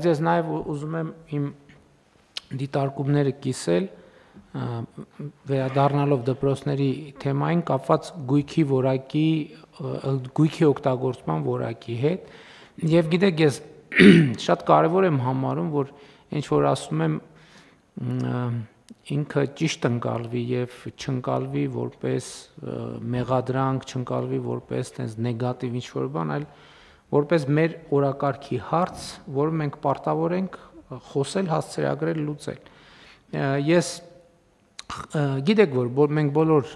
Ես նաև ուզում եմ իմ դիտարկումները կիսել վերադառնալով դպրոցների թեմային կապված գույքի օգտագործման որակի հետ եւ գիտեք ես շատ կարեւոր եմ համարում որ ինչ որ ասում եմ ինքը ճիշտ ընկալվի եւ չընկալվի որպես մեղադրանք, չընկալվի որպես տես նեգատիվ ինչ որ բան, այլ որպես մեր օրակարգի հարց, որը մենք պարտավոր ենք խոսել, հասցեագրել, լուծել։ Ես գիտեք որ մենք բոլոր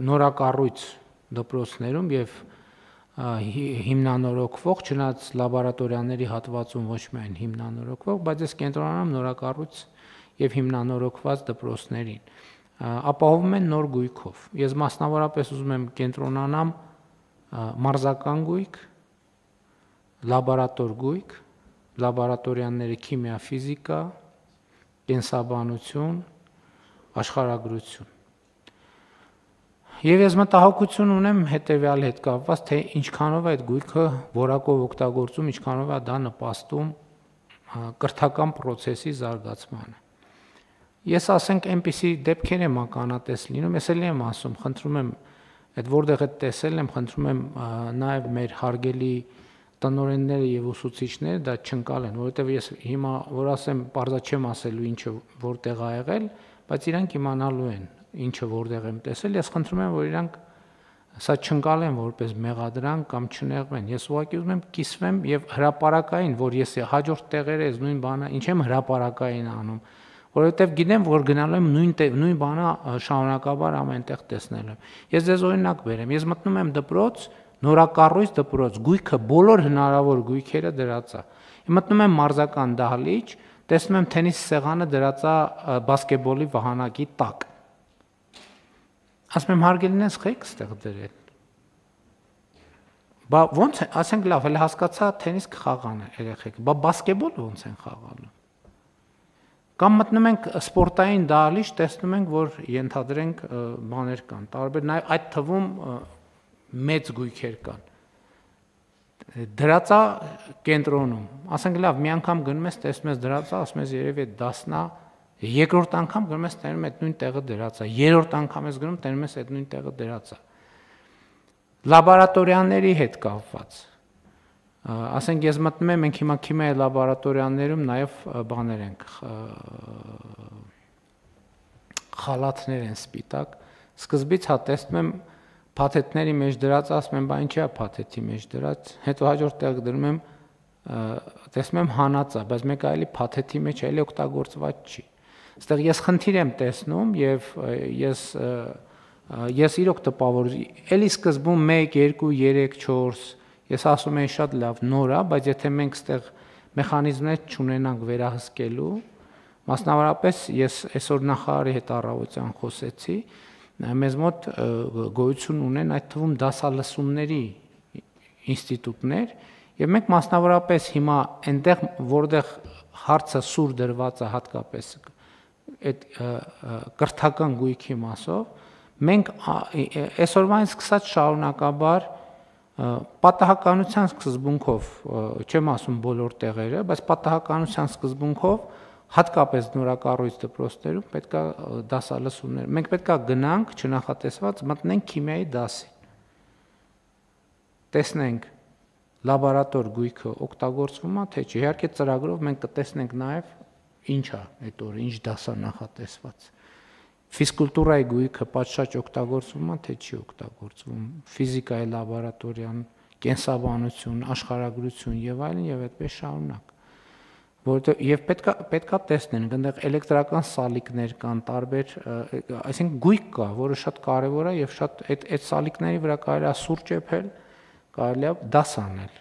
նորակառույց դպրոցներում եւ հիմնանորոգվող, չնայած լաբորատորիաների հատվածում ոչ միայն հիմնանորոգվող, բայց ես կենտրոնանամ նորակառույց եւ հիմնանորոգված դպրոցներին, ապահովում են նոր գույքով։ Ես մասնավորապես ուզում եմ կենտրոնանամ մարզական գույք, լաբորատոր գույք, լաբորատորիաների քիմիա, ֆիզիկա, կենսաբանություն, աշխարհագրություն։ Եվ ես մտահոգություն ունեմ հետեւյալ հետ կապված, թե ինչքանով է այդ գույքը որակով օգտագործում, ինչքանով է դա նպաստում կրթական process-ի զարգացմանը։ Ես ասենք այնպիսի դեպքեր եմ ականատես լինում, ես էլ եմ ասում, խնդրում եմ, այդ որտեղ է տեսել եմ, խնդրում եմ նաև մեր հարգելի տնօրենները եւ ուսուցիչները դա չընկալեն, որովհետեւ ես հիմա որ ասեմ, բարձա չեմ ասելու ինչը որտեղ ա եղել, բայց իրանք իմանալու են ինչը որտեղ եմ տեսել, ես խնդրում եմ որ իրանք սա չընկալեն որպես մեղադրանք կամ չնեղվեն։ Ես ուղղակի ուզում եմ կիսվեմ եւ հրապարակային, որ ես հաջորդ տեղերը ես նույն բանը ինչ եմ հրապարակային անում, որովհետեւ գիտեմ որ գնալու եմ նույն բանը շարունակաբար ամենտեղ տեսնելու եմ։ Ես ձեզ օրինակ բերեմ, ես մտնում եմ դպրոց, նորակառույց դպրոց, գույքը բոլոր հնարավոր գույքերը դրած է։ Մտնում եմ մարզական դահլիճ, տեսնում եմ թենիս սեղանը դրած է բասկետբոլի վահանակի տակ։ Ասում եմ հարգելինս խեք ստեղ դրել։ Բա ո՞նց է, ասենք լավ, հələ հասկացա թենիս կխաղան երեխեք, բա բասկետբոլ ո՞նց են խաղալու։ Կամ մտնում ենք սպորտային դահլիճ, տեսնում ենք որ ենթադրենք բաներ կան, տարբեր նաև այդ թվում մեծ գույքեր կան։ Դրածա կենտրոնում, ասենք լավ, մի անգամ գնում ես, տեսնում ես դրածա, ասում ես երևի այդ դասնա, երկրորդ անգամ գնում ես, տենում այդ նույն տեղը դրածա, երրորդ անգամ ես գնում, տենում ես այդ նույն տեղը դրածա։ Լաբորատորիաների հետ կապված։ Ասենք ես մտնում եմ, մենք հիմա քիմիայի լաբորատորիաներում նաև բաներ ենք, խալաթներ են սպիտակ, սկզբից հա տեսնում եմ փաթեթների մեջ դրած, ասում եմ, բա ինչի է փաթեթի մեջ դրած, հետո հաջորդ տեղ դնում եմ, տեսնում եմ հանածա, բայց մեկ այլի փաթեթի մեջ այլի օգտագործված չի։ Այստեղ ես խնդիր եմ տեսնում եւ ես իրոք տպավոր, էլի սկզբում 1, 2, 3, 4, ես ասում եմ շատ լավ նոր է, բայց եթե մենք այստեղ մեխանիզմներ չունենանք վերահսկելու, մասնավորապես ես այսօր նախարարի հետ առավոտյան խոսեցի, մեզ մոտ գոյություն ունեն այդ թվում դասալսումների ինստիտուտներ եւ մենք մասնավորապես հիմա այնտեղ որտեղ հարցը սուր դրված է հատկապես այդ կրթական գույքի մասով մենք այսօրվանից սկսած շարունակաբար պատահականության սկզբունքով չեմ ասում բոլոր տեղերը, բայց պատահականության սկզբունքով հատկապես նորակառույց դպրոցներում պետք է դասալսումներ։ Մենք պետք է գնանք չնախատեսված մտնենք քիմիայի դասին։ Տեսնենք լաբորատոր գույքը օգտագործվում է թե չէ։ Իհարկե ծրագրով մենք կտեսնենք նաև ինչ է այդ օրը, ինչ դաս է նախատեսված։ Ֆիզկուլտուրայի գույքը պատշաճ օգտագործվում է թե չի օգտագործվում։ Ֆիզիկայի լաբորատորիան, կենսաբանություն, աշխարհագրություն եւ այլն եւ այդպես շարունակ։ Որովհետեւ եւ պետքա տեսնենք, այնտեղ էլեկտրական սալիկներ կան, տարբեր, այսինքն գույք կա, որը շատ կարեւոր է եւ շատ այդ սալիկների վրա կարելի է սուրճ եփել, կարելի է դաս անել։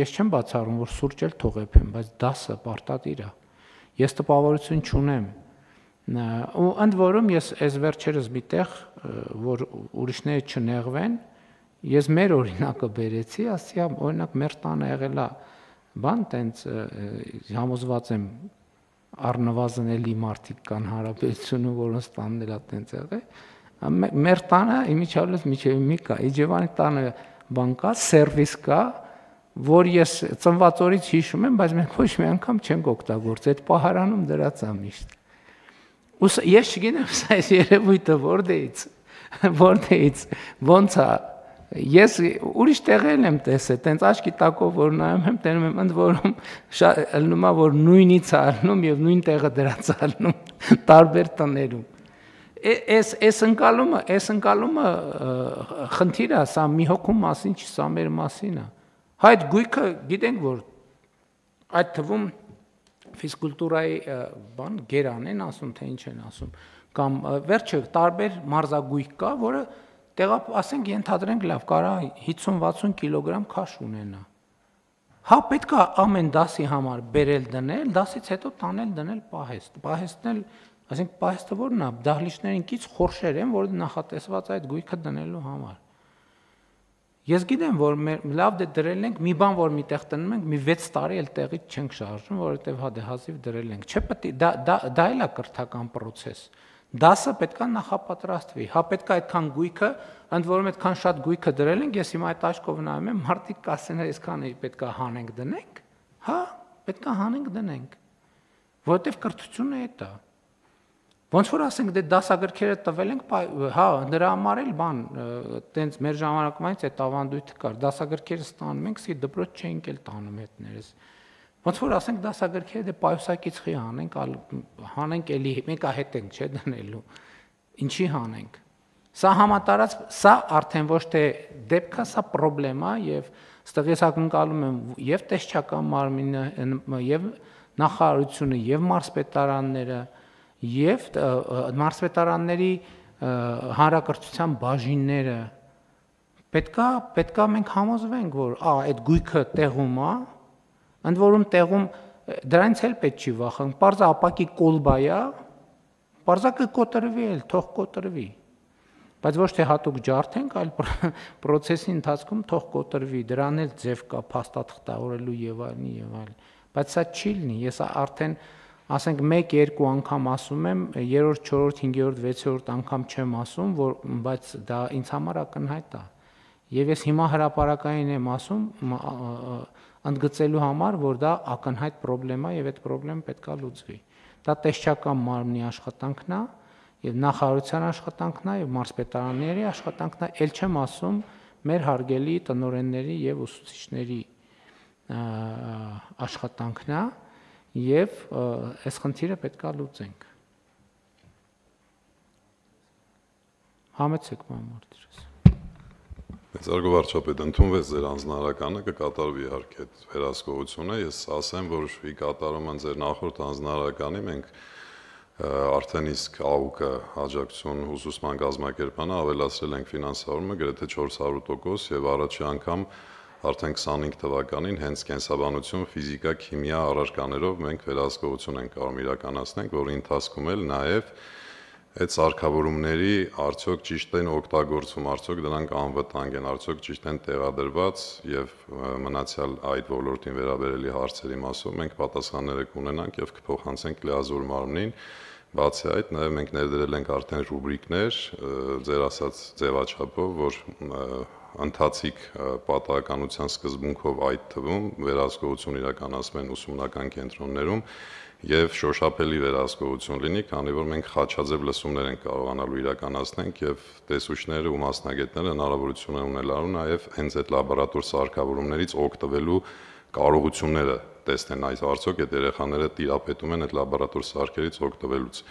Ես չեմ բացառում, որ սուրճ էլ թող եփեմ, բայց դասը պարտադիր է։ Ես տպավորություն չունեմ։ Ու ընդ որում ես այս վերջերս միտեղ, որ ուրիշները չնեղվեն, ես մեր օրինակը բերեցի, ասի օրինակ մեր տանը եղել է բան տենց համոզված եմ առնվազն էլի մարդիկ կան հարաբերությունը, որոնց տանն էլ է տենց եղել։ Մեր տանը իմիջիալից միջև մի կա, Իջևանի տանը բան կա, սերվիս կա, որ ես ծնված օրից հիշում եմ, բայց մենք ոչ մի անգամ չենք օգտագործել, այդ պահարանում դրած է միշտ։ Ես չգիտեմ, սա այս երևույթը որտեղից ոնց է։ Ես ուրիշ տեղել եմ տեսել, տենց աչքի տակով որ նայում եմ, տենում եմ ընդ որում ելնում է որ նույնից է ելնում եւ նույն տեղը դրած է ելնում տարբեր տներում։ Այս ընկալումը խնդիր է, սա մի հոգու մասին չի, սա մեր մասին է։ Այդ գույքը գիտենք որ այդ թվում ֆիզկուլտուրայի բան գերան են ասում, թե ինչ են ասում, կամ վերջը տարբեր մարզագույք կա, որը ասենք ենթադրենք լավ կարա 50-60 կիլոգրամ քաշ ունենա։ Հա պետք է ամեն դասի համար բերել դնել, դասից հետո տանել դնել պահեստ։ Պահեստն էլ, ասենք պահեստը որն է, դահլիճներին կից խորշեր են, որ նախատեսված այդ գույքը դնելու համար։ Ես գիտեմ, որ լավ դե դրել ենք, մի բան որ միտեղ տնում ենք, մի 6 տարի էլ տեղից չենք շարժում, որովհետև հա դե հազիվ դրել ենք։ Չէ՞ պետք է դա էլ է կրթական process։ Դասը պետք է նախապատրաստվի։ Հա պետք է այդքան գույքը, ընդ որում այդքան շատ գույքը դրել ենք, ես հիմա այդ աշկով նայում եմ, մարդիկ կասեն, այսքան պետք է հանենք դնենք։ Հա, պետք է հանենք դնենք։ Որովհետև կրթությունը այդ է։ Ոնց որ ասենք դե դասագրքերը տվել ենք, հա, դրա համար էլ բան, տենց մեր ժամանակվանից այդ ավանդույթը կար, դասագրքերը ստանում ենք, իսկ դպրոց չէինք էլ տանում հետներս։ Ոնց որ ասենք դասագրքերը դե պայուսակից խի հանենք էլի, մեկը հետ ենք, չէ՞ դնելու։ Ինչի հանենք։ Սա համատարած, սա արդեն ոչ թե դեպք է, սա պրոբլեմ է եւ ստեղ ես ակնկալում եմ եւ տեսչական մարմինը, եւ նախարարությունը, եւ մարզպետարանները, եւ մարզպետարանների հանրակրթության բաժինները պետքա մենք համոզվենք, որ այդ գույքը տեղում է, ընդ որում տեղում դրանից էլ պետք չի վախենալ, պարզա ապակի կոլբա է, պարզա կկոտրվի էլ, թող կոտրվի, բայց ոչ թե հատուկ ջարդենք, այլ process-ի ընթացքում թող կոտրվի, դրան էլ ձև կա փաստաթղթավորելու եւ այլն, բայց սա չի լինի, ես արդեն ասենք 1-2 անգամ ասում եմ, 3-րդ, 4-րդ, 5-րդ, 6-րդ անգամ չեմ ասում, բայց դա ինձ համար ակնհայտ է։ Եվ ես հիմա հրապարակային եմ ասում, ընդգծելու համար, որ դա ակնհայտ պրոբլեմ է եւ այդ պրոբլեմը պետք է լուծվի։ Դա տեսչական մարմնի աշխատանքն է, եւ նախարարության աշխատանքն է, եւ մարզպետարանների աշխատանքն է, ել չեմ ասում մեր հարգելի տնօրենների եւ ուսուցիչների աշխատանքն է։ Եվ այս խնդիրը պետք է լուծենք։ Համեցեք մամարտիրս։ Մեծարգո վարչապետ, ընդունվեց ձեր անձնարարականը, կկատարվի իհարկե այդ վերահսկողությունը, ես ասեմ, որ ի կատարումը ձեր նախորդ անձնարարականի մենք արդեն իսկ ԱՈԿ-ը աջակցություն ուսուցման կազմակերպանը ավելացրել ենք ֆինանսավորումը գրեթե 400% եւ առաջի անգամ արդեն 25 թվականին հենց կենսաբանություն, ֆիզիկա, քիմիա առարկաներով մենք վերահսկողություն ենք կարող իրականացնենք, որի ընթացքում էլ նաև այդ սարքավորումների արդյոք ճիշտ են օգտագործվում, արդյոք դրանք անվտանգ են, արդյոք ճիշտ են տեղադրված եւ մնացյալ այդ ոլորտին վերաբերելի հարցերի մասով մենք պատասխանները կունենանք եւ կփոխանցենք լիազոր մարմնին։ Բացի այդ, նաև մենք ներդրել ենք արդեն ռուբրիկներ, ձեր ասած ձևաչափով, որ ընթացիկ պատահականության սկզբունքով այդ թվում վերահսկողություն իրականացում են ուսումնական կենտրոններում եւ շոշափելի վերահսկողություն լինի, քանի որ մենք խաչաձև լսումներ ենք կարողանալու իրականացնենք եւ տեսուչները ու մասնագետները հնարավորություն են ունենալու նաեւ հենց այդ լաբորատոր սարքավորումներից օգտվելու կարողությունները տեսնեն այս արդյոք այդ երեխաները տիրապետում են այդ լաբորատոր սարքերից օգտվելուց։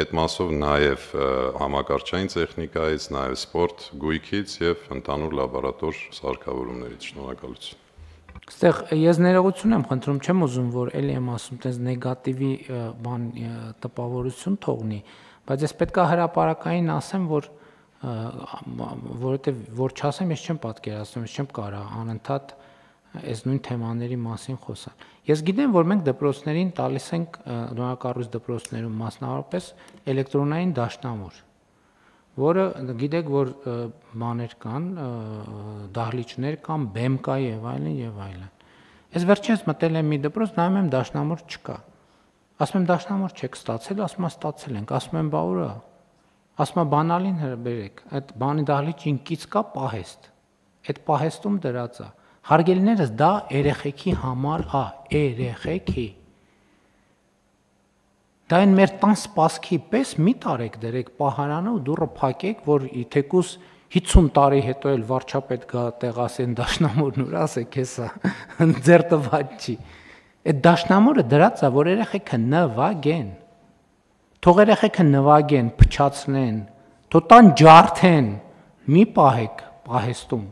Այդ մասով նաև համակարգչային տեխնիկայից, նաև սպորտ գույքից եւ ընդհանուր լաբորատոր սարքավորումներից։ Շնորհակալություն։ Այստեղ ես ներողություն եմ խնդրում, չեմ ուզում որ էլի եմ ասում, տես նեգատիվի բան տպավորություն թողնի, բայց ես պետք է հրապարակային ասեմ, որ որովհետեւ որ չասեմ, ես չեմ պատկերացնում, ես չեմ կարող անընդհատ այս նույն թեմաների մասին խոսալ։ Ես գիտեմ, որ մենք դպրոցներին տալիս ենք նորակառույց դպրոցներում մասնավորապես էլեկտրոնային դաշնամուր, որը գիտեք, որ բաներ կան, դահլիճներ կան, բեմ կա եւ այլն եւ այլն։ Ես վերջինս մտել եմ մի դպրոց, նայում եմ դաշնամուր չկա։ Ասում եմ դաշնամուր չեք ստացել, ասում եմ ստացել ենք, ասում եմ բա ուր է։ Ասում եմ բանալին բերեք, այդ բանի դահլիճին կից կա պահեստ։ Այդ պահեստում դրած է։ Հարգելիներս, դա երեխեքի համար է, երեխեքի։ Դա այն մեր տան սպասքի պես մի տարեք դրեք պահարանը ու դուռը փակեք, որ թեկուս 50 տարի հետո էլ վարչապետ գա տեղ ասեն դաշնամուրն ուր ասեք հեսա ձեր տված չի։ Այդ դաշնամուրը դրած է, որ երեխեքը նվագեն։ Թող երեխեքը նվագեն, փչացնեն, թող տան ջարդեն, մի պահեք պահեստում։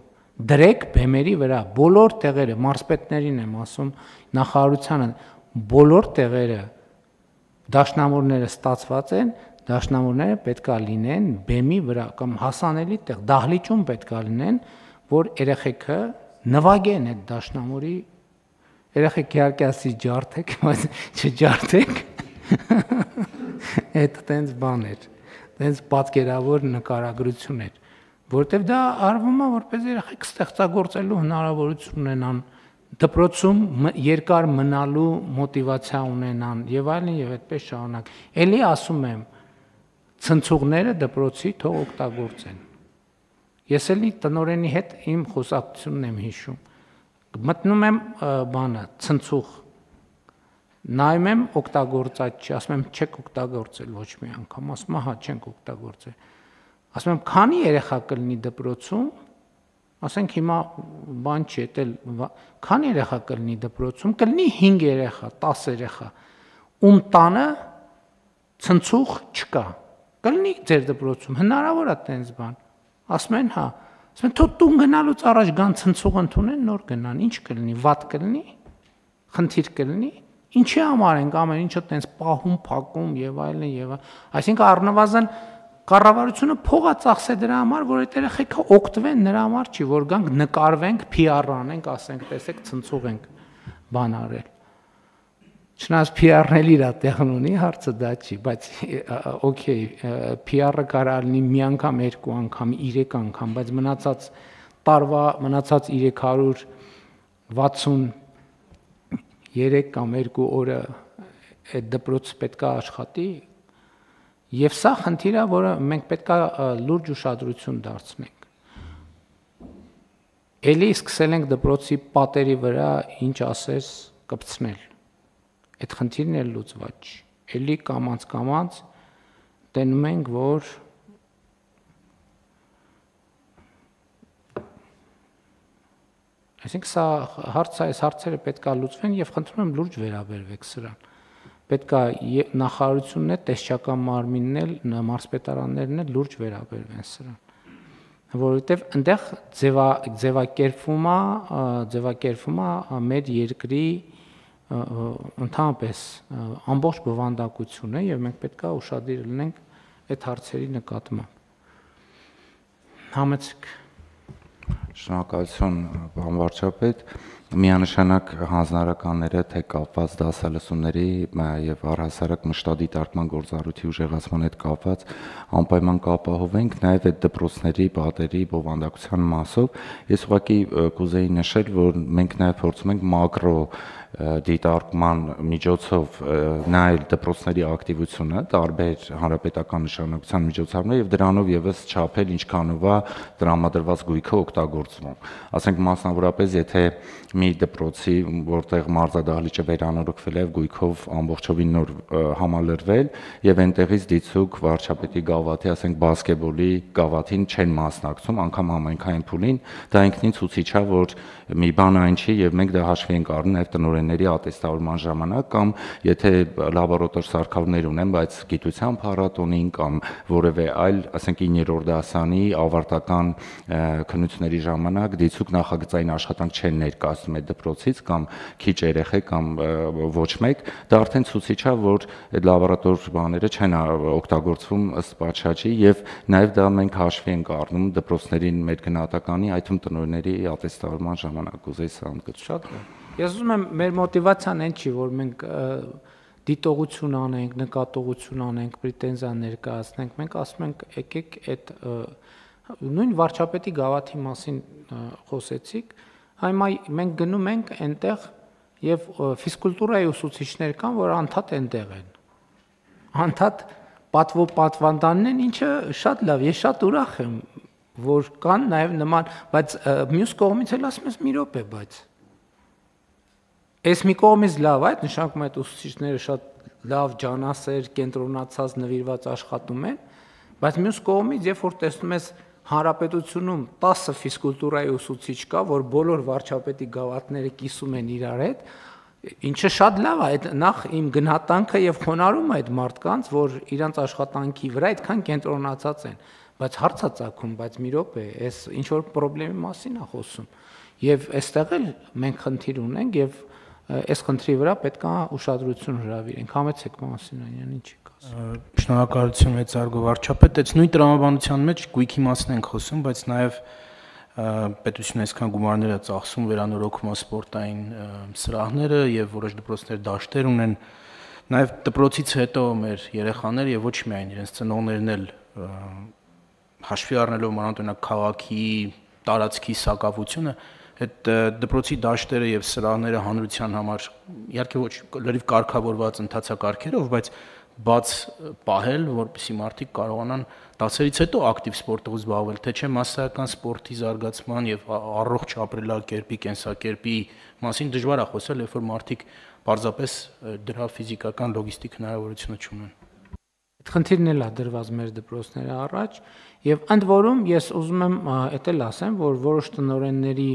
Դրեք բեմերի վրա բոլոր տեղերը, մարզպետներին եմ ասում, նախարարությանը բոլոր տեղերը դաշնամուրները ստացված են, դաշնամուրները պետքա լինեն բեմի վրա կամ հասանելի տեղ, դահլիճում պետքա լինեն, որ երեխեքը նվագեն այդ դաշնամուրի, երեխեք իհարկե ասի ջարդեք, բայց չջարդեք, այդ տենց բան էր, տենց պատկերավոր նկարագրություն էր, որտեվ դա արվում է, որպես երեխեք ստեղծագործելու հնարավորություն ունենան, դպրոցում երկար մնալու մոտիվացիա ունենան եւ այլն եւ այդպես շարունակ։ Էլի ասում եմ, ցնցուղները դպրոցի թող օգտագործեն։ Ես էլի տնօրենի հետ իմ խոսակցությունն եմ հիշում։ Մտնում եմ բանը, ցնցուղ։ Նայում եմ օգտագործած չի, ասում եմ չեք օգտագործել ոչ մի անգամ, ասում հա չենք օգտագործել։ Ասում եմ քանի երեխա կլինի դպրոցում, ասենք հիմա բան չի, էտել քանի երեխա կլինի դպրոցում, կլինի 5 երեխա, 10 երեխա, ում տանը ցնցուղ չկա, կլինի ձեր դպրոցում, հնարավոր է տենց բան, ասում են հա, ասում են թող տուն գնալուց առաջ գան ցնցուղ ընդունեն, նոր գնան, ինչ կլինի, վատ կլինի, խնդիր կլինի, ինչի համար ենք ամեն ինչը տենց պահում, փակում եւ այլն, այսինքն առնվազն կառավարությունը փող է ծախսել դրա համար, որ այդ երեխեքը օգտվեն նրա համար չի, որ գանք նկարվենք, PR անենք, ասենք, տեսեք, ցնցուղ ենք բան արել։ Չնայած PR-ն էլ իր տեղն ունի, հարցը դա չի, բայց օքեյ, PR-ը կարող լինի մի անգամ, երկու անգամ, 3 անգամ, բայց մնացած տարվա մնացած 363 կամ 2 օրը այդ դպրոցը պետք է աշխատի։ Եվ սա խնդիր է, որը մենք պետք է լուրջ ուշադրություն դարձնենք։ Էլի սկսել ենք դպրոցի պատերի վրա ինչ ասես կպցնել։ Այդ խնդիրն էլ լուծված չի։ Էլի կամած տենում ենք, որ այսինքն սա հարցերը պետք է լուծվեն եւ խնդրում եմ լուրջ վերաբերվեք սրան։ Պետք է նախարարությունն է, տեսչական մարմինն էլ, մարզպետարաններն էլ լուրջ վերաբերվեն սրան, որովհետև այնտեղ ձևակերպվում է մեր երկրի ընդհանրապես ամբողջ բովանդակությունը եւ մենք պետք է ուշադիր լինենք այդ հարցերի նկատմամբ։ Համեցեք։ Շնորհակալություն, պարոն վարչապետ։ Միանշանակ հանձնարարականները թե կապված դասալսումների եւ առհասարակ մշտադիտարկման գործառույթի ուժեղացման հետ կապված անպայման կապահովենք նաեւ այդ դպրոցների պատերի բովանդակության մասով։ Ես ուղղակի կուզեի նշել, որ մենք նաեւ փորձում ենք մակրո դիտարկման միջոցով նայել դպրոցների ակտիվությունը տարբեր հանրապետական նշանակության միջոցառումներ եւ դրանով եւս չափել ինչքանով է տրամադրված գույքը օգտագործվում։ Ասենք մասնավորապես, եթե մի դպրոցի, որտեղ մարզադահլիճը վերանորոգվել է եւ գույքով ամբողջովին նոր համալրվել եւ այնտեղից դիցուկ վարչապետի գավաթի, ասենք բասկետբոլի գավաթին չեն մասնակցում, անգամ համայնքային փուլին, դա ինքնին ցուցիչ է, որ մի բան այն չի եւ մենք դա հաշվի ենք առնում նաեւ տնօրենների ատեստավորման ժամանակ կամ եթե լաբորատոր սարքավորներ ունեն, բայց գիտության փառատոնին կամ որևէ այլ, ասենք 9-րդ դասանի ավարտական քննությունների ժամանակ դիցուկ նախագծային աշխատանք չեն ներկայացնում այդ դպրոցից կամ քիչ երեխեք կամ ոչ մեկ, դա արդեն ցուցիչ է, որ այդ լաբորատոր բաները չեն օգտագործվում ըստ պատշաճի եւ նաեւ դա մենք հաշվի ենք առնում դպրոցներին մեր գնահատականի, այդ թվում տնօրենների ատեստավորման ժամանակ ուզեի սա ընդգծել։ Շատ լավ։ Ես ուզում եմ մեր մոտիվացիան այն չի, որ մենք դիտողություն անենք, նկատողություն անենք, պրետենզիա ներկայացնենք, մենք ասում ենք եկեք այդ նույն վարչապետի գավաթի մասին խոսեցիք, հիմա մենք գնում ենք այնտեղ եւ ֆիզկուլտուրայի ուսուցիչներ կան, որ անդադ այնտեղ են։ Անդադ պատվանդանն են, ինչը շատ լավ, ես շատ ուրախ եմ, որ կան նաև նման, բայց մյուս կողմից էլ ասում ես մի րոպե, բայց այս մի կողմից լավ է, այդ նշանակում է այդ ուսուցիչները շատ լավ ջանասեր, կենտրոնացած, նվիրված աշխատում են, բայց մյուս կողմից, երբ որ տեսնում ես հանրապետությունում 10 ֆիզկուլտուրայի ուսուցիչ կա, որ բոլոր վարչապետի գավաթները կիսում են իրար հետ, ինչը շատ լավ է, այդ նախ իմ գնահատանքը եւ խոնարհում է այդ մարդկանց, որ իրանց աշխատանքի վրա այդքան կենտրոնացած են, բայց հարցա ծագում, բայց մի րոպե, այս ինչ որ խնդրի մասին է խոսում։ Եվ այստեղ էլ մենք խնդիր ունենք եւ այս խնդրի վրա պետք է ուշադրություն հրավիրենք։ Համեցեք Մասինյանյան, ինչի կասում։ Շնորհակալություն մեծարգո վարչապետ, այս նույն տրամաբանության մեջ գույքի մասն ենք խոսում, բայց նաեւ պետությունը այսքան գումարներ է ծախսում վերանորոգում սպորտային սրահները եւ որոշ դպրոցներ դաշտեր ունեն, նաեւ դպրոցից հետո մեր երեխաները եւ ոչ միայն իրենց ծնողներն էլ հաշվի առնելով մանավանդ քաղաքի տարածքի սակավությունը, այդ դպրոցի դաշտերը եւ սրահները հանրության համար իհարկե ոչ լրիվ կարգավորված ընթացակարգերով, բայց բաց պահել, որպեսզի մարդիկ կարողանան դասերից հետո ակտիվ սպորտով զբաղվել, թե չէ մասսայական սպորտի զարգացման եւ առողջ ապրելակերպի, կենսակերպի մասին դժվար է խոսել, երբ որ մարդիկ պարզապես դրա ֆիզիկական լոգիստիկ հնարավորությունը չունեն։ Այդ խնդիրն էլ է դրված մեր դպրոցների առաջ եւ ընդ որում ես ուզում եմ դա էլ ասեմ, որ որոշ տնօրենների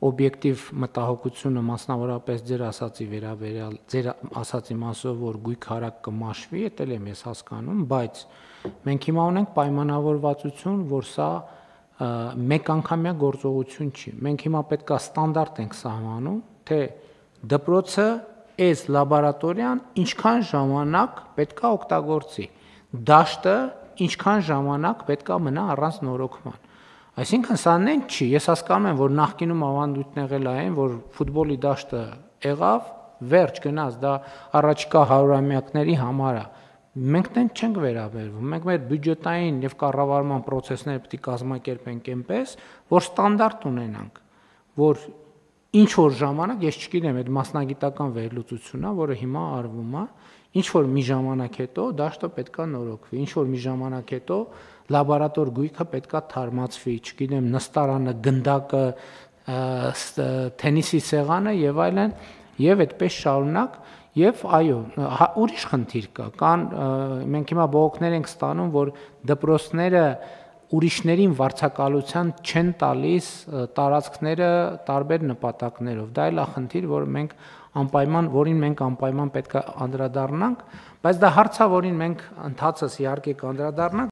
օբյեկտիվ մտահոգությունը մասնավորապես ձեր ասացի վերաբերյալ, ձեր ասացի մասով, որ գույք հարակ կմաշվի, դա էլ եմ ես հասկանում, բայց մենք հիմա ունենք պայմանավորվածություն, որ սա մեկ անգամյա գործողություն չի։ Մենք հիմա պետք է ստանդարտ ենք սահմանում, թե դպրոցը այս լաբորատորիան ինչքան ժամանակ պետք է օգտագործի, դաշտը ինչքան ժամանակ պետք է մնա առանց նորոգման։ Այսինքն սա նեն չի, ես հասկանում եմ, որ նախկինում ավանդույթն եղել է այն, որ ֆուտբոլի դաշտը եղավ, վերջ գնաց, դա առաջիկա հարյուրամյակների համար է։ Մենք դեն չենք վերաբերվում, մենք մեր բյուջետային եւ կառավարման process-ները պետք է կազմակերպենք այնպես, որ ստանդարտ ունենանք, որ ինչ որ ժամանակ, ես չգիտեմ, այդ մասնագիտական վերլուծությունն է, որը հիմա արվում է, ինչ որ մի ժամանակ հետո դաշտը պետք է նորոգվի, ինչ որ մի ժամանակ հետո լաբորատոր գույքը պետք է թարմացվի, չգիտեմ, նստարանը, գնդակը, թենիսի սեղանը եւ այլն, եւ այդպես շարունակ, եւ այո, ուրիշ խնդիր կա, կան մենք հիմա բողոքներ ենք ստանում, որ դպրոցները ուրիշներին վարձակալության չեն տալիս տարածքները տարբեր նպատակներով։ Դա էլ է խնդիր, որին մենք անպայման պետք է անդրադառնանք, բայց դա հարց է, որին մենք ընդհանրապես իհարկե կանդրադառնանք,